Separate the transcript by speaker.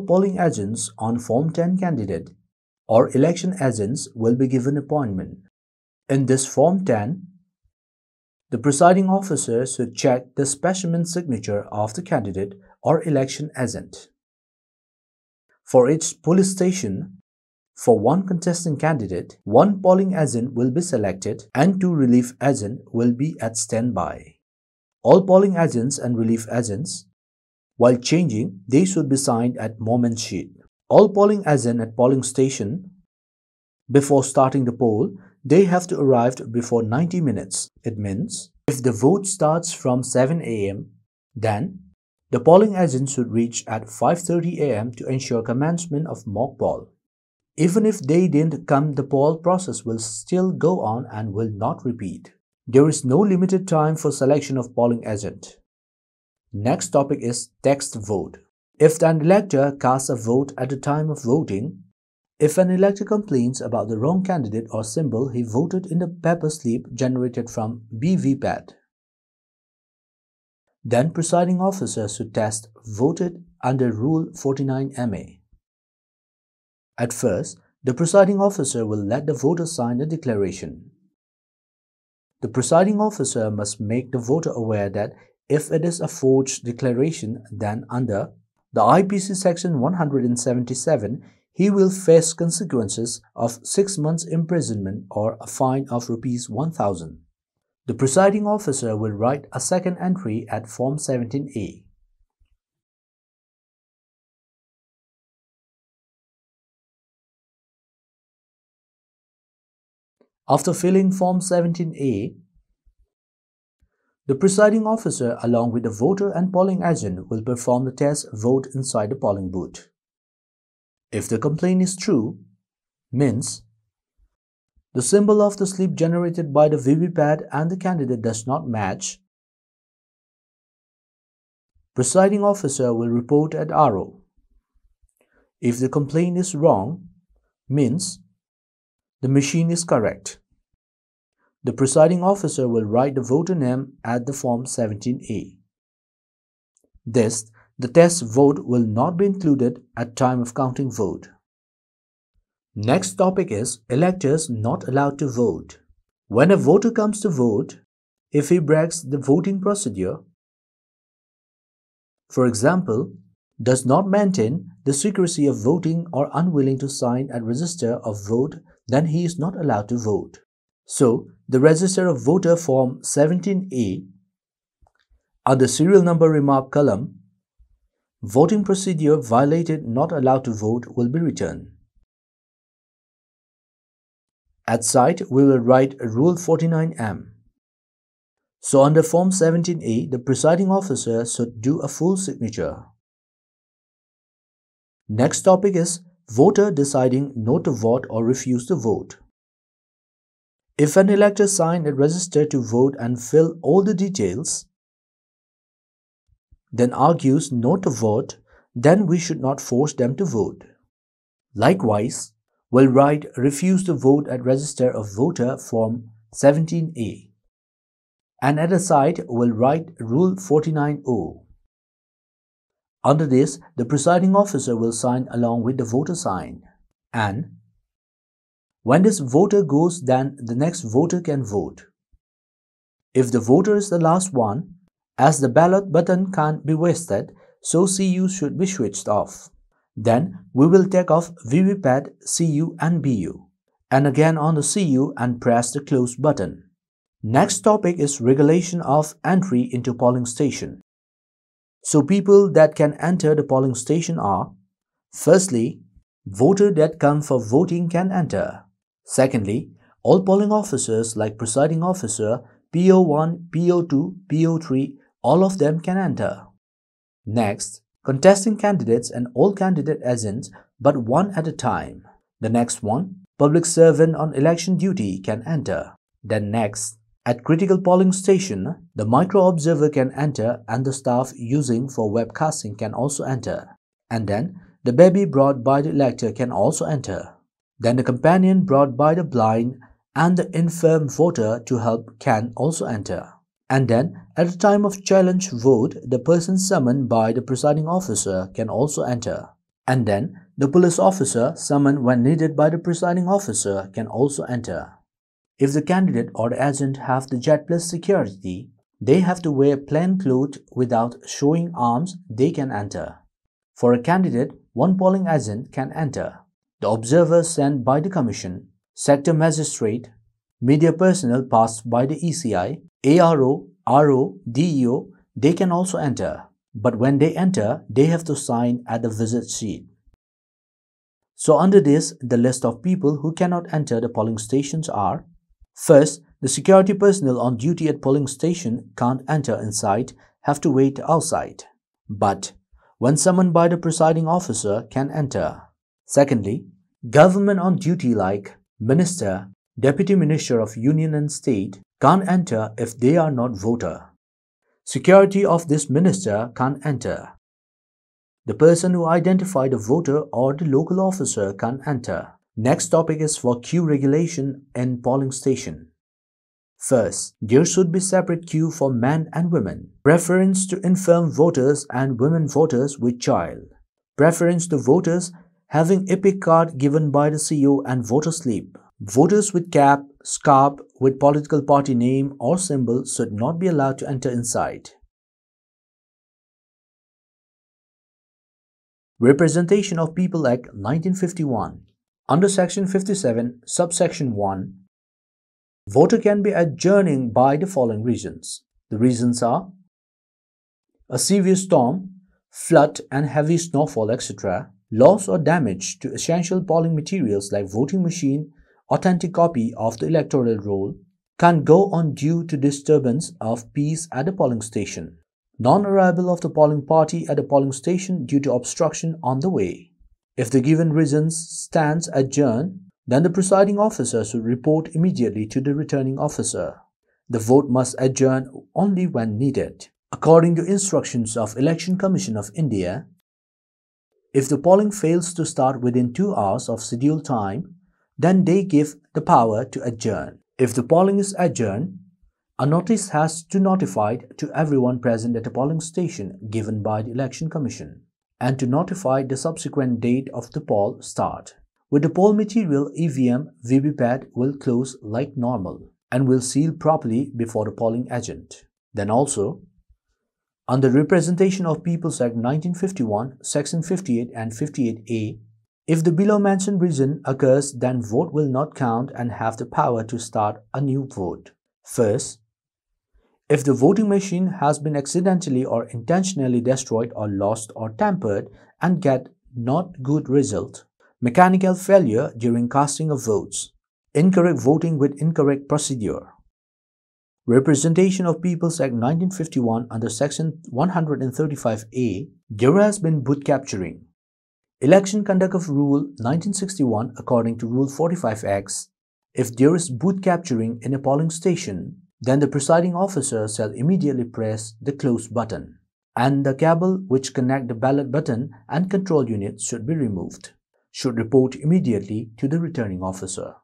Speaker 1: all polling agents on Form 10 candidate or election agents will be given appointment. In this Form 10, the presiding officer should check the specimen signature of the candidate or election agent. For each police station, for one contesting candidate, one polling agent will be selected and two relief agents will be at standby. All polling agents and relief agents, while changing, they should be signed at moment sheet. All polling agents at polling station, before starting the poll, they have to arrive before 90 minutes. It means, if the vote starts from 7 a.m., then the polling agent should reach at 5:30 a.m. to ensure commencement of mock poll. Even if they didn't come, the poll process will still go on and will not repeat. There is no limited time for selection of polling agent. Next topic is text vote. If an elector casts a vote at the time of voting, if an elector complains about the wrong candidate or symbol he voted in the paper slip generated from BVPAT, then presiding officer should test voted under Rule 49MA. At first, the presiding officer will let the voter sign the declaration. The presiding officer must make the voter aware that if it is a forged declaration, then under the IPC Section 177, he will face consequences of 6 months imprisonment or a fine of Rs1,000. The presiding officer will write a second entry at Form 17A. After filling Form 17A, the presiding officer along with the voter and polling agent will perform the test vote inside the polling booth. If the complaint is true, means the symbol of the slip generated by the VVPAT and the candidate does not match, presiding officer will report at RO. If the complaint is wrong, means the machine is correct. The presiding officer will write the voter name at the Form 17A. The test vote will not be included at time of counting vote. Next topic is electors not allowed to vote. When a voter comes to vote, if he breaks the voting procedure, for example, does not maintain the secrecy of voting or unwilling to sign a register of vote, then he is not allowed to vote. So, the Register of Voter Form 17A, under serial number remark column, voting procedure violated not allowed to vote will be returned. At side, we will write Rule 49M. So under Form 17A, the presiding officer should do a full signature. Next topic is voter deciding not to vote or refuse to vote. If an elector signs a register to vote and fill all the details, then argues not to vote, then we should not force them to vote. Likewise, we'll write refuse to vote at Register of Voter Form 17A. And at the side, we'll write Rule 49O. Under this, the presiding officer will sign along with the voter sign. And when this voter goes, then the next voter can vote. If the voter is the last one, as the ballot button can't be wasted, so CU should be switched off. Then we will take off VVPAT, CU and BU, and again on the CU and press the close button. Next topic is regulation of entry into polling station. So people that can enter the polling station are: firstly, voters that come for voting can enter. Secondly, all polling officers like presiding officer, PO1, PO2, PO3, all of them can enter. Next, contesting candidates and all candidate agents, but one at a time. The next one, public servant on election duty can enter. Then next, at critical polling station, the micro-observer can enter and the staff using for webcasting can also enter. And then, the baby brought by the elector can also enter. Then the companion brought by the blind and the infirm voter to help can also enter. And then, at the time of challenge vote, the person summoned by the presiding officer can also enter. And then the police officer, summoned when needed by the presiding officer, can also enter. If the candidate or the agent have the Jet Plus security, they have to wear plain clothes without showing arms, they can enter. For a candidate, one polling agent can enter. The observers sent by the Commission, sector magistrate, media personnel passed by the ECI, ARO, RO, DEO, they can also enter. But when they enter, they have to sign at the visit sheet. So under this, the list of people who cannot enter the polling stations are: first, the security personnel on duty at polling station can't enter inside, have to wait outside. But when summoned by the presiding officer, can enter. Secondly, government on duty like minister, deputy minister of union and state can't enter if they are not voter. Security of this minister can't enter. The person who identified a voter or the local officer can't enter. Next topic is for queue regulation in polling station. First, there should be separate queue for men and women. Preference to infirm voters and women voters with child. Preference to voters having EPIC card given by the CO and voter slip. Voters with cap, scarf with political party name or symbol should not be allowed to enter inside. Representation of People Act 1951. Under Section 57, Subsection 1, voter can be adjourning by the following reasons. The reasons are: a severe storm, flood and heavy snowfall, etc., loss or damage to essential polling materials like voting machine, authentic copy of the electoral roll, can go on due to disturbance of peace at the polling station. Non-arrival of the polling party at the polling station due to obstruction on the way. If the given reasons stands adjourned, then the presiding officer should report immediately to the returning officer. The vote must adjourn only when needed. According to instructions of Election Commission of India, if the polling fails to start within 2 hours of scheduled time, then they give the power to adjourn. If the polling is adjourned, a notice has to notify to everyone present at a polling station given by the Election Commission and to notify the subsequent date of the poll start. With the poll material, EVM VVPAT will close like normal and will seal properly before the polling agent. Then also, under Representation of Peoples Act 1951, Section 58 and 58A, if the below mentioned reason occurs, then vote will not count and have the power to start a new vote. First, if the voting machine has been accidentally or intentionally destroyed or lost or tampered and get not good result, mechanical failure during casting of votes, incorrect voting with incorrect procedure. Representation of Peoples Act 1951 under Section 135A, there has been boot capturing. Election Conduct of Rule 1961 according to Rule 45X, if there is boot capturing in a polling station, then the presiding officer shall immediately press the close button, and the cable which connect the ballot button and control unit should be removed. Should report immediately to the returning officer.